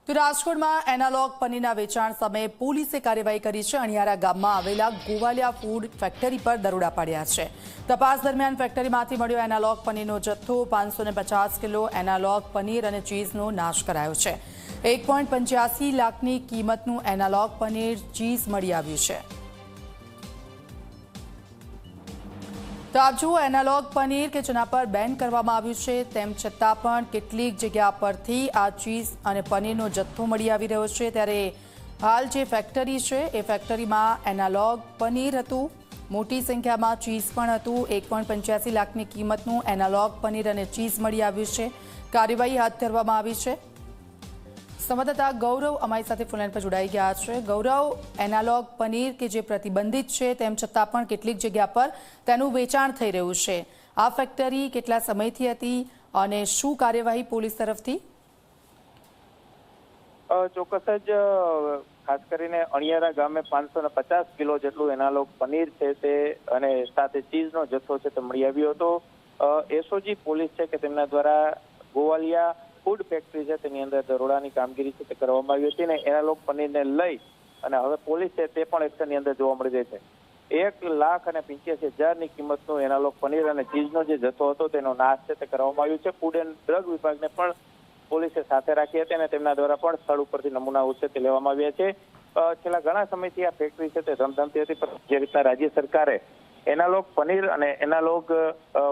તો રાજકોટમાં એનાલોગ પનીરના વેચાણ સામે પોલીસે કાર્યવાહી કરી છે। અણિયારા ગામમાં આવેલા ગોવાલિયા ફૂડ ફેક્ટરી પર દરોડા પાડ્યા છે। તપાસ દરમિયાન ફેક્ટરીમાંથી મળ્યો એનાલોગ પનીરનો જથ્થો 550 કિલો એનાલોગ પનીર અને ચીઝનો નાશ કરાયો છે। 1.85 લાખની કિંમતનું એનાલોગ પનીર ચીઝ મળી આવ્યું છે। તો આપ જુઓ, એનાલોગ પનીર કે જેના પર બેન કરવામાં આવ્યું છે તેમ છતાં પણ કેટલીક જગ્યા પરથી આ ચીઝ અને પનીરનો જથ્થો મળી આવી રહ્યો છે। ત્યારે હાલ જે ફેક્ટરી છે એ ફેક્ટરીમાં એનાલોગ પનીર હતું, મોટી સંખ્યામાં ચીઝ પણ હતું। 1.85 લાખની કિંમતનું એનાલોગ પનીર અને ચીઝ મળી આવ્યું છે। કાર્યવાહી હાથ ધરવામાં આવી છે। સંવાદદાતા ગૌરવ અમારી સાથે ફોન પર જોડાઈ ગયા છે। ગૌરવ, એનાલોગ પનીર કે જે પ્રતિબંધિત છે તેમ છતાં પણ કેટલીક જગ્યા પર તેનું વેચાણ થઈ રહ્યું છે। આ ફેક્ટરી કેટલા સમયથી હતી અને શું કાર્યવાહી પોલીસ તરફથી? ચોક્કસ જ ખાસ કરીને અણિયારા ગામે 550 કિલો જેટલું એનાલોગ પનીર છે તે અને સાથે ચીઝનો જથ્થો છે તે મળી આવ્યો હતો। એસઓજી પોલીસ છે કે તેમના દ્વારા ગોવાલિયા ફૂડ ફેક્ટરી છે તેની અંદર દરોડાની કામગીરી છે તે કરવામાં આવી હતી ને એનાલોગ પનીરને લઈ અને હવે પોલીસ છે તે પણ એક્શનની અંદર જોવા મળી રહી છે। 1,85,000ની કિંમતનું એનાલોગ પનીર અને ચીઝનો જે જથ્થો હતો તેનો નાશ છે તે કરવામાં આવ્યો છે। ફૂડ એન્ડ ડ્રગ વિભાગને પણ પોલીસે સાથે રાખી હતી અને તેમના દ્વારા પણ સ્થળ ઉપરથી નમૂનાઓ છે તે લેવામાં આવ્યા છે। છેલ્લા ઘણા સમયથી આ ફેક્ટરી છે તે ધમધમતી હતી, પણ જે રીતના રાજ્ય સરકારે એનાલોગ પનીર અને એનાલોગ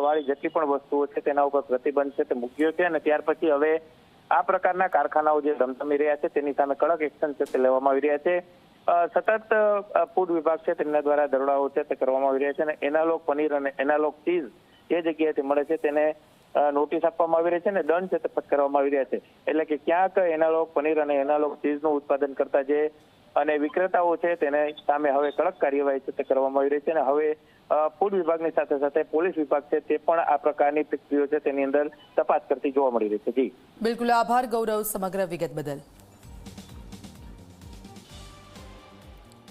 વાળી જેટલી પણ વસ્તુઓ છે તેના ઉપર પ્રતિબંધ છે તે મૂક્યો છે અને ત્યાર પછી હવે આ પ્રકારના કારખાનાઓ જે ધમધમી રહ્યા છે તેની સામે કડક એક્શન છે તે લેવામાં આવી રહ્યા છે। સતત ફૂડ વિભાગ છે તેમના દ્વારા દરોડાઓ છે તે કરવામાં આવી રહ્યા છે અને એનાલોગ પનીર અને એનાલોગ ચીઝ જે જગ્યાએથી મળે છે તેને નોટિસ આપવામાં આવી રહી છે અને દંડ છે તે ફટકારવામાં આવી રહ્યા છે। એટલે કે ક્યાંક એનાલોગ પનીર અને એનાલોગ ચીઝનું ઉત્પાદન કરતા જે અને વિક્રેતાઓ છે તેને સામે હવે કડક કાર્યવાહી છે તે કરવામાં આવી રહી છે અને હવે ફૂડ વિભાગની સાથે સાથે પોલીસ વિભાગ છે તે પણ આ પ્રકારની ફેક્ટરીઓ છે તેની અંદર તપાસ કરતી જોવા મળી રહી છે। જી બિલકુલ, આભાર ગૌરવ સમગ્ર વિગત બદલ।